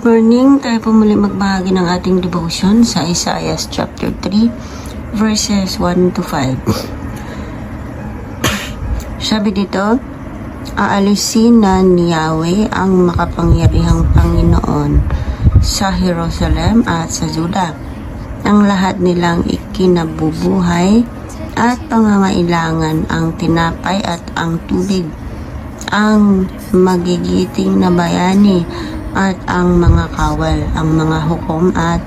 Good morning. Tayo po muli magbahagi ng ating devotion sa Isaiah chapter 3 verses 1 to 5. Sabi dito, aalisin na ni Yahweh ang makapangyarihang Panginoon sa Jerusalem at sa Juda. Ang lahat nilang ikinabubuhay at pangangailangan ang tinapay at ang tubig, ang magigiting na bayani at ang mga kawal, ang mga hukom at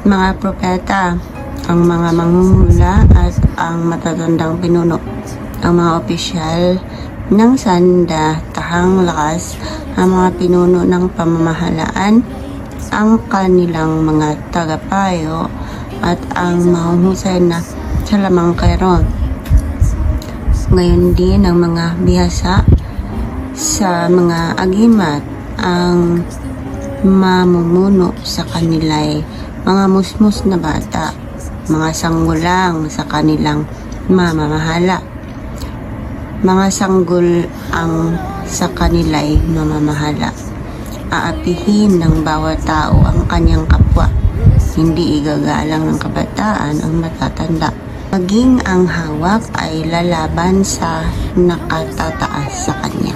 mga propeta, ang mga mangungula at ang matatandang pinuno, ang mga opisyal ng sandatahang lakas, ang mga pinuno ng pamamahalaan, ang kanilang mga tagapayo at ang mahuhusay na salamangkero. Ngayon din ang mga bihasa sa mga agimat, ang mamumuno sa kanila'y mga musmus na bata, mga sanggulang sa kanilang mamamahala. Mga sanggol ang sa kanila'y mamamahala. Aapihin ng bawat tao ang kanyang kapwa. Hindi igagalang ng kabataan ang matatanda. Maging ang hawak ay lalaban sa nakatataas sa kanya.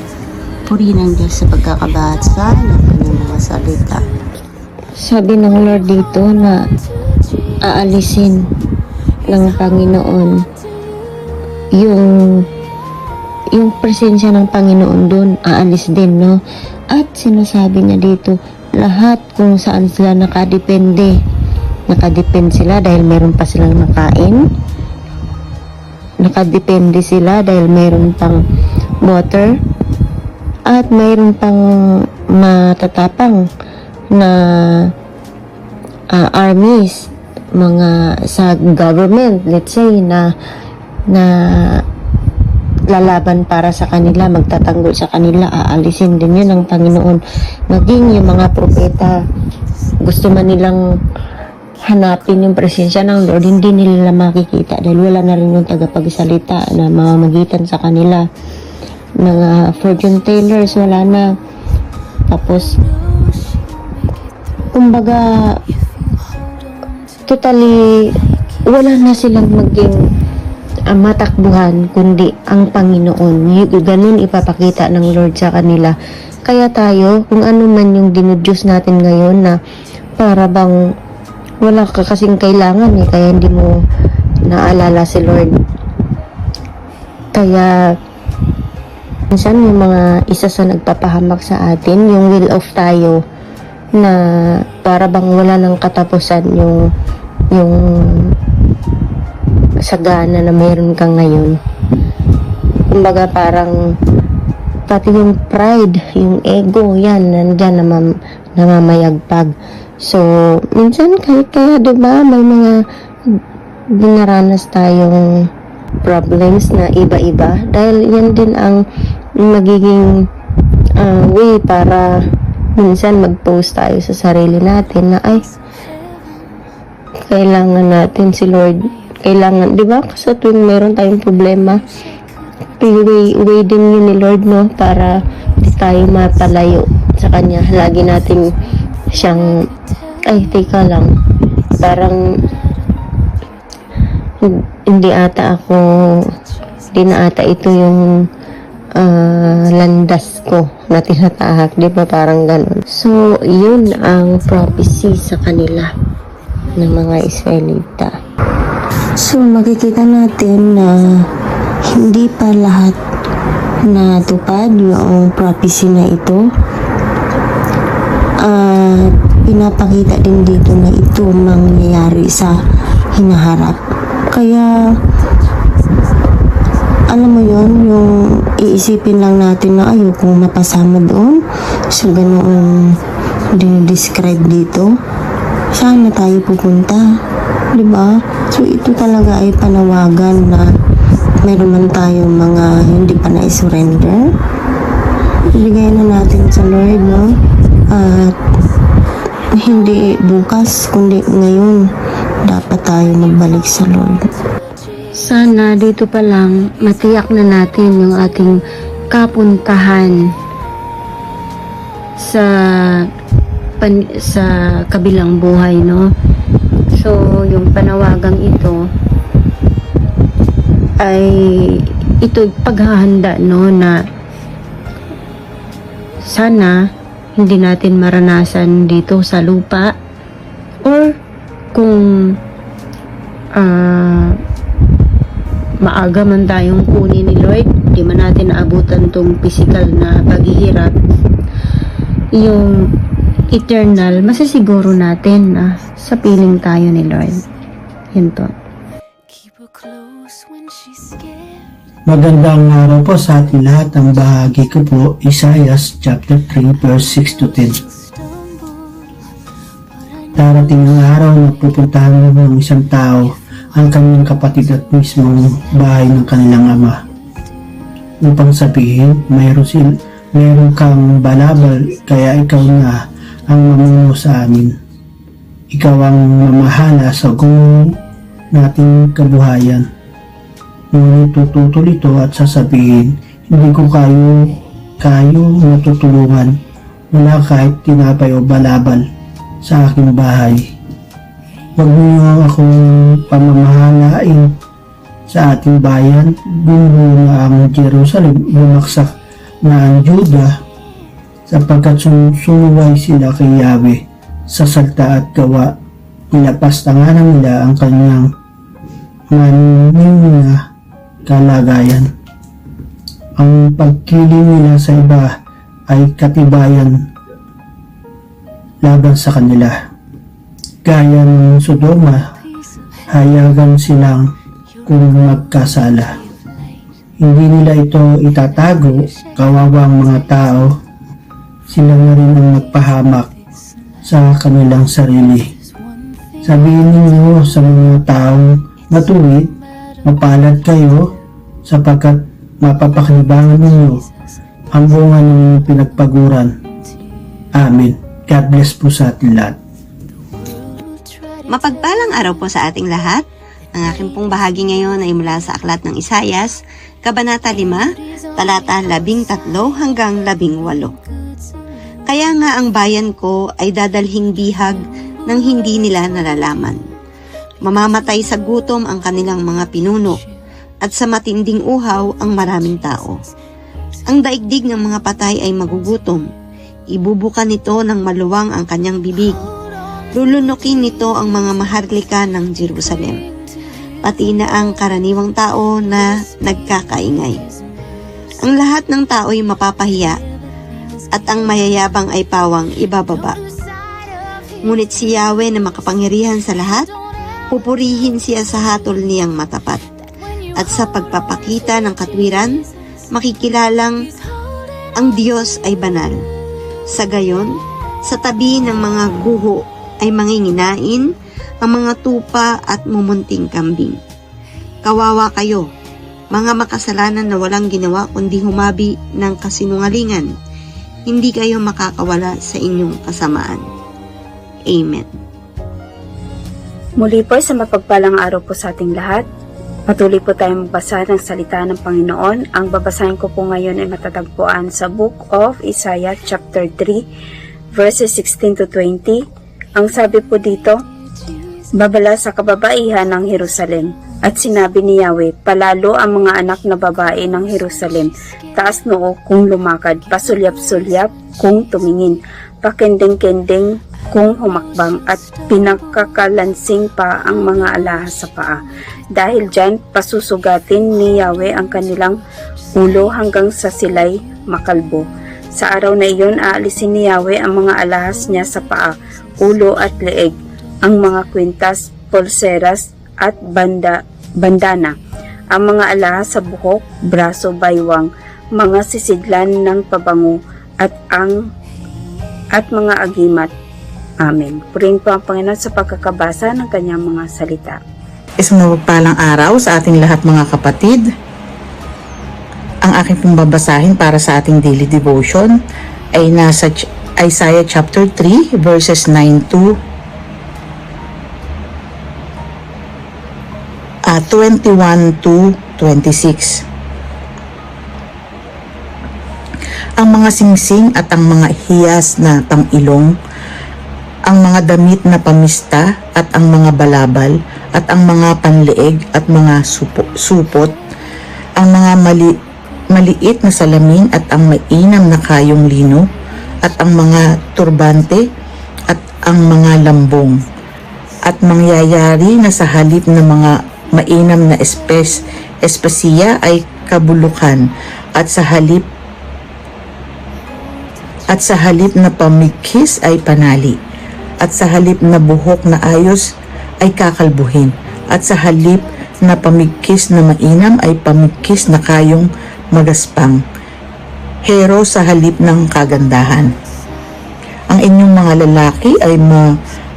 Purihin ang Diyos sa pagkakabasa ng kanyang mga salita. Sabi ng Lord dito na aalisin ng Panginoon yung presensya ng Panginoon doon, aalis din, no? At sinasabi niya dito, lahat kung saan sila nakadepende sila dahil meron pa silang nakain, nakadepende sila dahil meron pang water, at mayroon pang matatapang na armies, mga sa government, let's say, na lalaban para sa kanila, magtatanggol sa kanila, aalisin din yun ng Panginoon. Maging yung mga propeta, gusto man nilang hanapin yung presensya ng Lord, hindi nila makikita dahil wala na rin yung tagapagsalita na mamamagitan sa kanila. Mga fortune tellers, wala na. Tapos kumbaga totally wala na silang maging matakbuhan kundi ang Panginoon. Ganun ipapakita ng Lord sa kanila. Kaya tayo, kung ano man yung dinudyos natin ngayon na para bang wala ka kasing kailangan kaya hindi mo naalala si Lord. Kaya minsan yung mga isa sa nagpapahamak sa atin, yung will of tayo na para bang wala ng katapusan yung sagana na meron kang ngayon. Kumbaga parang pati yung pride, yung ego, yan, nandyan namamayagpag. So, minsan kaya diba, may mga dinaranas tayong problems na iba-iba dahil yan din ang magiging way para minsan mag-post tayo sa sarili natin na ay kailangan natin si Lord, kailangan, di ba? Kasi tuwing meron tayong problema, way din yun ni Lord, no? Para di tayo mapalayo sa Kanya. Lagi natin siyang ay, teka lang, parang hindi na ata ito yung landas ko na tinatahak, di ba, parang ganun. So, yun ang prophecy sa kanila ng mga Israelita. So, makikita natin na hindi pa lahat natupad yung prophecy na ito. Pinapakita din dito na ito mangyayari sa hinaharap. Kaya alam mo yon, yung iisipin lang natin na ayokong mapasama doon sa ganoong dinidescribe dito, saan na tayo pupunta, diba? So ito talaga ay panawagan na meron man tayong mga hindi pa na-surrender, ibigay na natin sa Lord, no? At hindi bukas kundi ngayon dapat tayo magbalik sa Lord. Sana dito pa lang matiyak na natin yung ating kapuntahan sa sa kabilang buhay, no? So, yung panawagang ito ay ito paghahanda, no, na sana hindi natin maranasan dito sa lupa, or kung maaga man tayong kunin ni Lord, di man natin naabutan tong physical na paghihirap, yung eternal, masisiguro natin na sa piling tayo ni Lord. Yun po. Magandang araw po sa ating lahat. Ang bahagi ko po, Isaiah chapter 3 verse 6 to 10. Darating ang araw na pupuntahan ng isang tao ang kanyang kapatid at mismong bahay ng kanilang ama, upang sabihin, mayroon kang balabal, kaya ikaw na ang mamuno sa amin. Ikaw ang mamahala sa gulo nating kabuhayan. Ngunit tututol ito at sasabihin, hindi ko kayo natutulungan. Wala kahit tinapay o balabal sa aking bahay. Huwag niyo akong pamamahalain sa ating bayan. Bumuo na ang Jerusalem, bumaksak na ang Juda, sapagkat sumuway sila kay Yahweh sa salta at gawa. Nilapastanganan nila ang kanyang maninina kalagayan. Ang pagkiling nila sa iba ay katibayan laban sa kanila. Gaya ng Sodoma, hayagan silang kung magkasala. Hindi nila ito itatago, kawawang mga tao. Sila na rin ang nagpahamak sa kanilang sarili. Sabihin ninyo sa mga taong matuwid, mapalad kayo, sapagkat mapapakinabangan ninyo ang bunga ng pinagpaguran. Amen. God bless po sa ating lahat. Mapagpalang araw po sa ating lahat. Ang aking pong bahagi ngayon ay mula sa Aklat ng Isayas, Kabanata 5, talata 13 hanggang 18. Kaya nga ang bayan ko ay dadalhing bihag ng hindi nila nalalaman. Mamamatay sa gutom ang kanilang mga pinuno, at sa matinding uhaw ang maraming tao. Ang daigdig ng mga patay ay magugutom. Ibubuka nito ng maluwang ang kanyang bibig. Lulunukin nito ang mga maharlika ng Jerusalem, pati na ang karaniwang tao na nagkakaingay. Ang lahat ng tao ay mapapahiya, at ang mayayabang ay pawang ibababa. Ngunit si Yahweh na makapangyarihan sa lahat, pupurihin siya sa hatol niyang matapat. At sa pagpapakita ng katwiran, makikilalang ang Diyos ay banal. Sa gayon, sa tabi ng mga guho ay manginginain ang mga tupa at mumunting kambing. Kawawa kayo, mga makasalanan na walang ginawa kundi humabi ng kasinungalingan. Hindi kayo makakawala sa inyong kasamaan. Amen. Muli po sa mapagpalang araw po sa ating lahat. Patuloy po tayong magbasa ng salita ng Panginoon. Ang babasahin ko po ngayon ay matatagpuan sa Book of Isaiah chapter 3 verses 16 to 20. Ang sabi po dito, babala sa kababaihan ng Jerusalem. At sinabi ni Yahweh, palalo ang mga anak na babae ng Jerusalem. Taas noo kung lumakad, pasulyap-sulyap kung tumingin, pakendeng-kendeng kung humakbang, at pinakakalansing pa ang mga alahas sa paa. Dahil dyan, pasusugatin ni Yahweh ang kanilang ulo hanggang sa sila'y makalbo. Sa araw na iyon, aalisin ni Yahweh ang mga alahas niya sa paa, ulo at leeg, ang mga kwintas, pulseras at bandana, ang mga alahas sa buhok, braso, baywang, mga sisidlan ng pabango at mga agimat. Amen. Purihin po ang Panginoon sa pagkakabasa ng kanyang mga salita. Isang mapagpalang araw sa ating lahat, mga kapatid. Ang aking pong babasahin para sa ating daily devotion ay nasa Isaiah chapter 3 verses 9 to 21 to 26. Ang mga singsing at ang mga hiyas na tangilong ang mga damit na pamista at ang mga balabal at ang mga panleeg at mga supot, ang mga maliit na salamin at ang mainam na kayong lino at ang mga turbante at ang mga lambong, at mangyayari na sa halip na mga mainam na espesiya ay kabulukan, at sa halip na pamikis ay panali, at sa halip na buhok na ayos ay kakalbuhin, at sa halip na pamikis na mainam ay pamikis na kayong magaspang, hero sa halip ng kagandahan. Ang inyong mga lalaki ay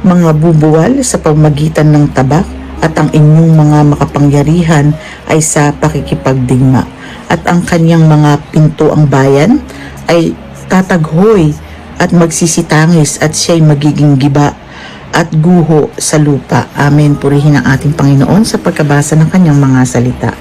mga bubuwal sa pamagitan ng tabak, at ang inyong mga makapangyarihan ay sa pakikipagdigma, at ang kanyang mga pintuang bayan ay tataghoy at magsisitangis, at siya'y magiging giba at guho sa lupa. Amen. Purihin ang ating Panginoon sa pagkabasa ng kanyang mga salita.